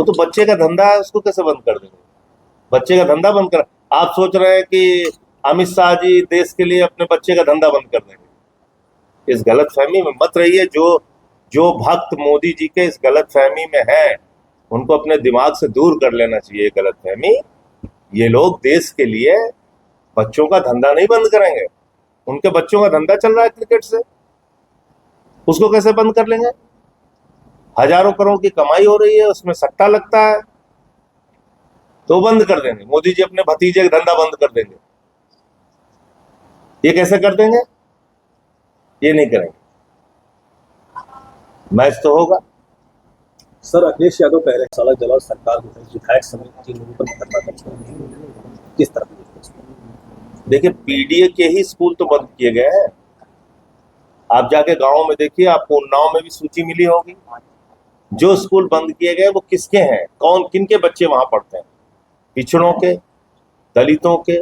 वो तो बच्चे का धंधा है, उसको कैसे बंद कर देंगे? बच्चे का धंधा बंद कर, आप सोच रहे हैं कि अमित शाह जी देश के लिए अपने बच्चे का धंधा बंद कर देंगे? इस गलत फहमी में मत रहिए। जो जो भक्त मोदी जी के इस गलत फहमी में है, उनको अपने दिमाग से दूर कर लेना चाहिए गलत फहमी। ये लोग देश के लिए बच्चों का धंधा नहीं बंद करेंगे। उनके बच्चों का धंधा चल रहा है क्रिकेट से, उसको कैसे बंद कर लेंगे? हजारों करोड़ की कमाई हो रही है, उसमें सट्टा लगता है, तो बंद कर देंगे। मोदी जी अपने भतीजे का धंधा बंद कर देंगे। ये कैसे कर देंगे? ये नहीं करेंगे। मैच तो होगा। सर, अखिलेश यादव कह रहे हैं साला जवाब सरकार विधायक समिति के लोगों पर धरना करना, किस तरह? देखिए, पीडीए के ही स्कूल तो बंद किए गए हैं। आप जाके गांव में देखिए, आपको उन्नाव में भी सूची मिली होगी। जो स्कूल बंद किए गए वो किसके हैं, कौन किनके बच्चे वहां पढ़ते हैं? पिछड़ों के, दलितों के,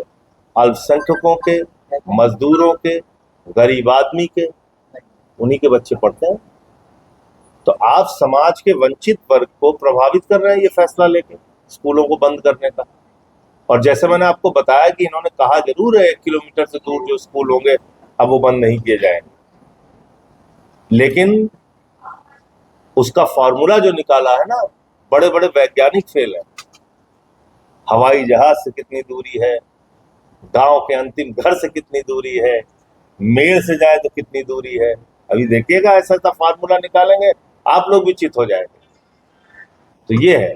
अल्पसंख्यकों के, मजदूरों के, गरीब आदमी के, उन्हीं के बच्चे पढ़ते हैं। तो आप समाज के वंचित वर्ग को प्रभावित कर रहे हैं ये फैसला लेके स्कूलों को बंद करने का। और जैसे मैंने आपको बताया कि इन्होंने कहा जरूर है 1 किलोमीटर से दूर जो स्कूल होंगे अब वो बंद नहीं किए जाएंगे, लेकिन उसका फॉर्मूला जो निकाला है ना, बड़े बड़े वैज्ञानिक फेल है। हवाई जहाज से कितनी दूरी है, गांव के अंतिम घर से कितनी दूरी है, मेल से जाए तो कितनी दूरी है। अभी देखिएगा, ऐसा ऐसा फॉर्मूला निकालेंगे, आप लोग भी चित हो जाएंगे। तो ये है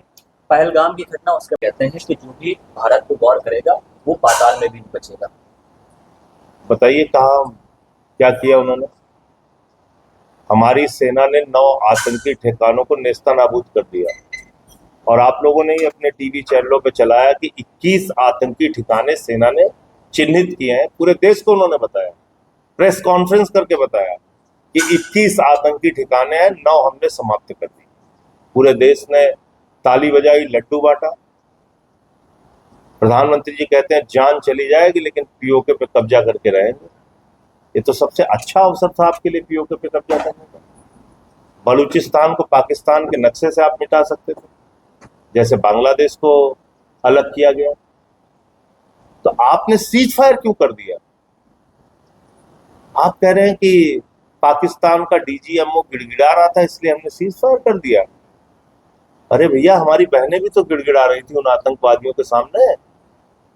पहलगाम की घटना। उसके कहते हैं कि जो भी भारत को गौर करेगा वो पाताल में भी बचेगा। बताइए कहा क्या किया उन्होंने? हमारी सेना ने 9 आतंकी ठिकानों को नेस्तनाबूद कर दिया, और आप लोगों ने ही अपने टीवी चैनलों पे चलाया कि 21 आतंकी ठिकाने सेना ने चिन्हित किए हैं। पूरे देश को उन्होंने बताया, प्रेस कॉन्फ्रेंस करके बताया कि 21 आतंकी ठिकाने हैं, 9 हमने समाप्त कर दी। पूरे देश ने ताली बजाई, लड्डू बांटा। प्रधानमंत्री जी कहते हैं जान चली जाएगी लेकिन पीओके पे कब्जा करके रहेंगे। ये तो सबसे अच्छा अवसर था आपके लिए पीओके पे कब्जा करने का। बलूचिस्तान को पाकिस्तान के नक्शे से आप मिटा सकते थे, जैसे बांग्लादेश को अलग किया गया। तो आपने सीज फायर क्यों कर दिया? आप कह रहे हैं कि पाकिस्तान का डीजीएमओ गिड़गिड़ा रहा था इसलिए हमने सीज फायर कर दिया। अरे भैया, हमारी बहनें भी तो गिड़गिड़ा रही थी उन आतंकवादियों के सामने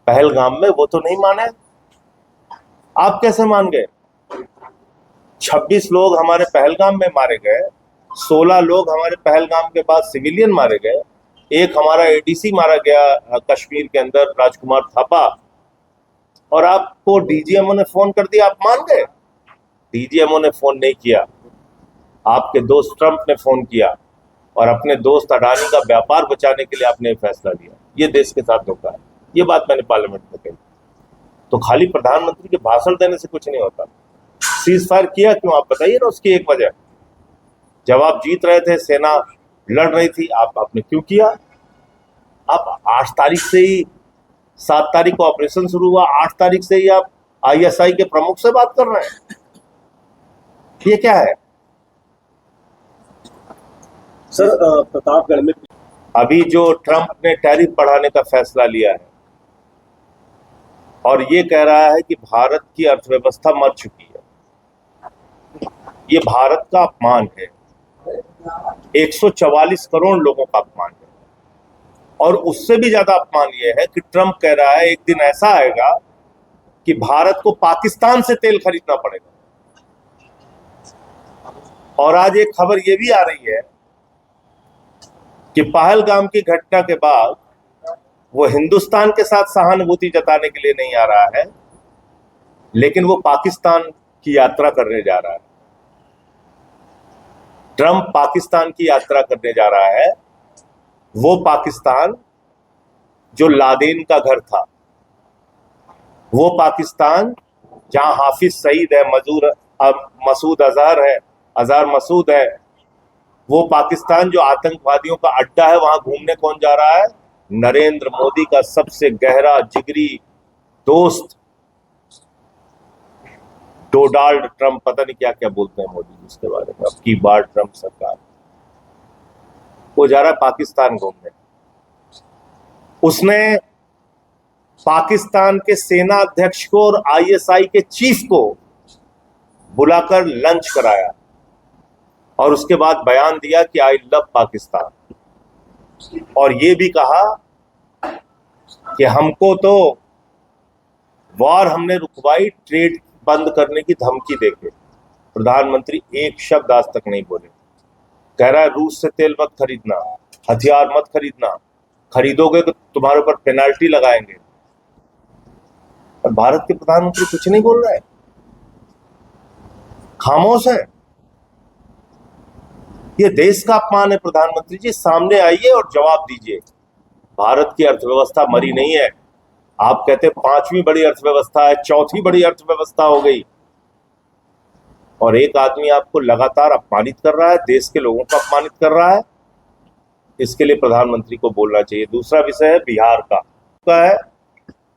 पहलगाम में, वो तो नहीं माने। आप कैसे मान गए? 26 लोग हमारे पहलगाम में मारे गए, 16 लोग हमारे पहलगाम के बाद सिविलियन मारे गए, एक हमारा एडीसी मारा गया कश्मीर के अंदर, राजकुमार थापा, और आपको डीजीएमओ ने फोन कर दिया, आप मान गए? डीजीएमओ ने फोन नहीं किया, आपके दोस्त ट्रंप ने फोन किया, और अपने दोस्त अडानी का व्यापार बचाने के लिए आपने फैसला लिया। ये देश के साथ धोखा है। ये बात मैंने पार्लियामेंट में कही। तो खाली प्रधानमंत्री के भाषण देने से कुछ नहीं होता। सीज फायर किया क्यों, आप बताइए ना उसकी एक वजह। जब आप जीत रहे थे, सेना लड़ रही थी, आपने क्यों किया? आप 8 तारीख से ही, 7 तारीख को ऑपरेशन शुरू हुआ, 8 तारीख से ही आप आईएसआई के प्रमुख से बात कर रहे हैं। ये क्या है? सर, प्रतापगढ़ में अभी जो ट्रंप ने टैरिफ बढ़ाने का फैसला लिया है और ये कह रहा है कि भारत की अर्थव्यवस्था मर चुकी है, ये भारत का अपमान है। 144 करोड़ लोगों का अपमान है। और उससे भी ज्यादा अपमान यह है कि ट्रंप कह रहा है एक दिन ऐसा आएगा कि भारत को पाकिस्तान से तेल खरीदना पड़ेगा। और आज एक खबर यह भी आ रही है कि पहलगाम की घटना के बाद वो हिंदुस्तान के साथ सहानुभूति जताने के लिए नहीं आ रहा है, लेकिन वो पाकिस्तान की यात्रा करने जा रहा है। ट्रंप पाकिस्तान की यात्रा करने जा रहा है, वो पाकिस्तान जो लादेन का घर था, वो पाकिस्तान जहां हाफिज सईद है, मसूद अजहर है, अजहर मसूद है, वो पाकिस्तान जो आतंकवादियों का अड्डा है, वहां घूमने कौन जा रहा है? नरेंद्र मोदी का सबसे गहरा जिगरी दोस्त डोनाल्ड ट्रंप, पता नहीं क्या क्या बोलते हैं मोदी उसके बारे में, अब की बार ट्रंप सरकार, वो जा रहा है पाकिस्तान घूमने। उसने पाकिस्तान के सेना अध्यक्ष को और आईएसआई के चीफ को बुलाकर लंच कराया और उसके बाद बयान दिया कि आई लव पाकिस्तान, और ये भी कहा कि हमको तो वॉर हमने रुकवाई, ट्रेड बंद करने की धमकी देके। प्रधानमंत्री एक शब्द आज तक नहीं बोले। कह रहा है रूस से तेल मत खरीदना, हथियार मत खरीदना, खरीदोगे तो तुम्हारे ऊपर पेनाल्टी लगाएंगे। और भारत के प्रधानमंत्री कुछ नहीं बोल रहे हैं, खामोश है। ये देश का अपमान है। प्रधानमंत्री जी सामने आइए और जवाब दीजिए। भारत की अर्थव्यवस्था मरी नहीं है। आप कहते हैं 5वीं बड़ी अर्थव्यवस्था है, 4थी बड़ी अर्थव्यवस्था हो गई, और एक आदमी आपको लगातार अपमानित कर रहा है, देश के लोगों को अपमानित कर रहा है। इसके लिए प्रधानमंत्री को बोलना चाहिए। दूसरा विषय है बिहार का है,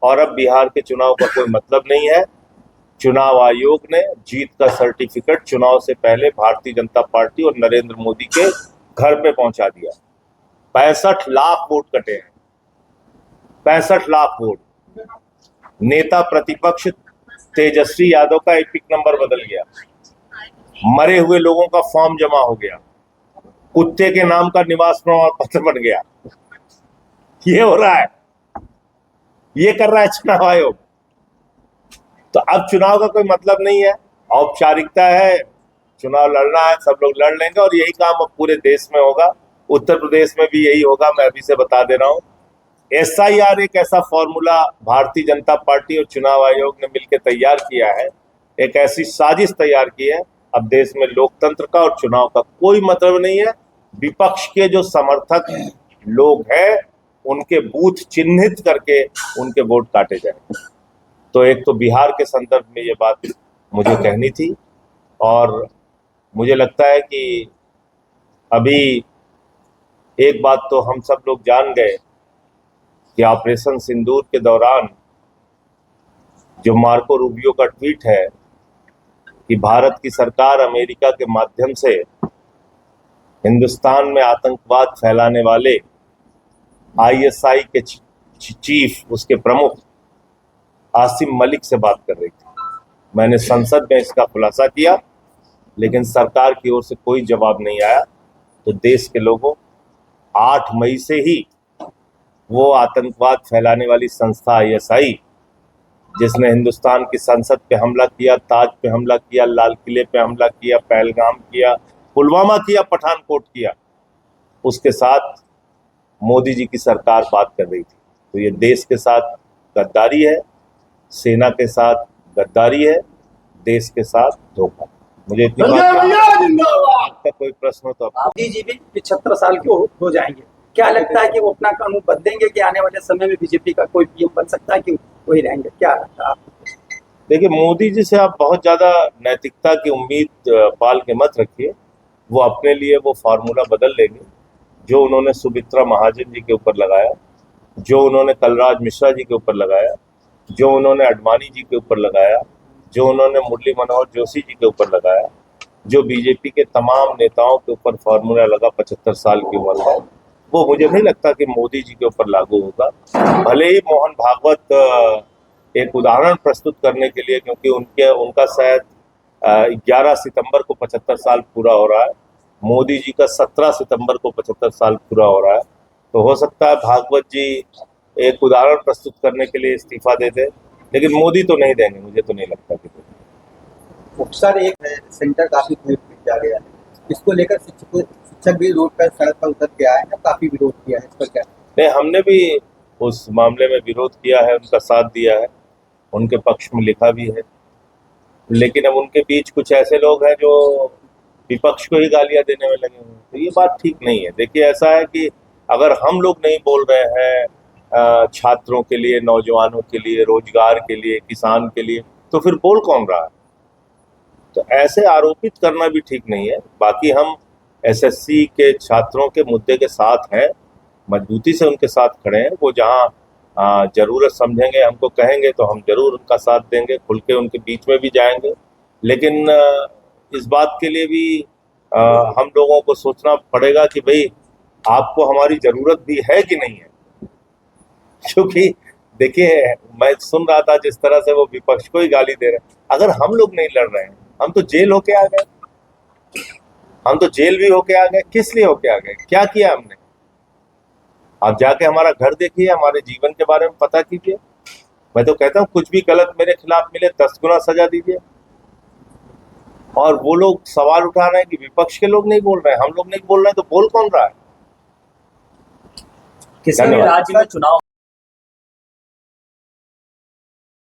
और अब बिहार के चुनाव का कोई मतलब नहीं है। चुनाव आयोग ने जीत का सर्टिफिकेट चुनाव से पहले भारतीय जनता पार्टी और नरेंद्र मोदी के घर पे पहुंचा दिया। 65 लाख वोट कटे हैं, 65 लाख वोट। नेता प्रतिपक्ष तेजस्वी यादव का एपिक नंबर बदल गया, मरे हुए लोगों का फॉर्म जमा हो गया, कुत्ते के नाम का निवास प्रमाण पत्र बन गया। ये हो रहा है, ये कर रहा है चुनाव आयोग। तो अब चुनाव का कोई मतलब नहीं है, औपचारिकता है, चुनाव लड़ना है, सब लोग लड़ लेंगे, और यही काम अब पूरे देश में होगा। उत्तर प्रदेश में भी यही होगा। मैं अभी से बता दे रहा हूं, SIR एक ऐसा फॉर्मूला भारतीय जनता पार्टी और चुनाव आयोग ने मिलकर तैयार किया है, एक ऐसी साजिश तैयार की है। अब देश में लोकतंत्र का और चुनाव का कोई मतलब नहीं है। विपक्ष के जो समर्थक लोग हैं उनके बूथ चिन्हित करके उनके वोट काटे जाएंगे। तो एक तो बिहार के संदर्भ में ये बात मुझे कहनी थी, और मुझे लगता है कि अभी एक बात तो हम सब लोग जान गए कि ऑपरेशन सिंदूर के दौरान जो मार्को रूबियो का ट्वीट है कि भारत की सरकार अमेरिका के माध्यम से हिंदुस्तान में आतंकवाद फैलाने वाले ISI के चीफ, उसके प्रमुख आसिम मलिक से बात कर रही थी। मैंने संसद में इसका खुलासा किया, लेकिन सरकार की ओर से कोई जवाब नहीं आया। तो देश के लोगों, 8 मई से ही वो आतंकवाद फैलाने वाली संस्था ISI, जिसने हिंदुस्तान की संसद पे हमला किया, ताज पे हमला किया, लाल किले पे हमला किया, पहलगाम किया, पुलवामा किया, पठानकोट किया, उसके साथ मोदी जी की सरकार बात कर रही थी। तो ये देश के साथ गद्दारी है, सेना के साथ गद्दारी है, देश के साथ धोखा। मुझे इतनी बात, आपका कोई प्रश्न हो तो आप। मोदी जी भी 75 साल के हो जाएंगे, क्या लगता है कि वो अपना कानून बदलेंगे कि आने वाले समय में बीजेपी का कोई पीएम बन सकता है कि वही रहेंगे? क्या लगता है आपको? देखिए, मोदी जी से आप बहुत ज्यादा नैतिकता की उम्मीद पाल के मत रखिए। वो अपने लिए वो फार्मूला बदल लेंगे जो उन्होंने सुमित्रा महाजन जी के ऊपर लगाया, जो उन्होंने कलराज मिश्रा जी के ऊपर लगाया, जो उन्होंने अडवाणी जी के ऊपर लगाया, जो उन्होंने मुरली मनोहर जोशी जी के ऊपर लगाया, जो बीजेपी के तमाम नेताओं के ऊपर फार्मूला लगा 75 साल की उम्र में, वो मुझे नहीं लगता कि मोदी जी के ऊपर लागू होगा। भले ही मोहन भागवत एक उदाहरण प्रस्तुत करने के लिए, क्योंकि उनका शायद 11 सितंबर को 75 साल पूरा हो रहा है, मोदी जी का 17 सितंबर को 75 साल पूरा हो रहा है, तो हो सकता है भागवत जी एक उदाहरण प्रस्तुत करने के लिए इस्तीफा दे दे, लेकिन मोदी तो नहीं देंगे, मुझे तो नहीं लगता कि। सर, एक सेंटर काफी जा गया है, इसको लेकर शिक्षक भी रोड पर सड़क पर उतर के आए हैं, काफी विरोध किया है, इस पर क्या? नहीं, हमने भी उस मामले में विरोध किया है, उनका साथ दिया है, उनके पक्ष में लिखा भी है, लेकिन अब उनके बीच कुछ ऐसे लोग हैं जो विपक्ष को ही गालियां देने में लगे हुए हैं, तो ये बात ठीक नहीं है। देखिए, ऐसा है कि अगर हम लोग नहीं बोल रहे हैं छात्रों के लिए, नौजवानों के लिए, रोजगार के लिए, किसान के लिए, तो फिर बोल कौन रहा है? तो ऐसे आरोपित करना भी ठीक नहीं है। बाकी हम SSC के छात्रों के मुद्दे के साथ हैं, मजबूती से उनके साथ खड़े हैं। वो जहां जरूरत समझेंगे, हमको कहेंगे, तो हम जरूर उनका साथ देंगे, खुल के उनके बीच में भी जाएंगे। लेकिन इस बात के लिए भी हम लोगों को सोचना पड़ेगा कि भाई आपको हमारी जरूरत भी है कि नहीं है। क्योंकि देखिए, मैं सुन रहा था जिस तरह से वो विपक्ष को ही गाली दे रहे हैं। अगर हम लोग नहीं लड़ रहे हैं, हम तो जेल होके आ गए, हम तो जेल भी होके आ गए। किस लिए होके आ गए? क्या किया हमने? आप जाके हमारा घर देखिए, हमारे जीवन के बारे में पता कीजिए। मैं तो कहता हूँ कुछ भी गलत मेरे खिलाफ मिले 10 गुना सजा दीजिए। और वो लोग सवाल उठा रहे हैं कि विपक्ष के लोग नहीं बोल रहे हैं, हम लोग नहीं बोल रहे हैं, तो बोल कौन रहा है? किसी भी धन्यवाद। राज्य में चुनाव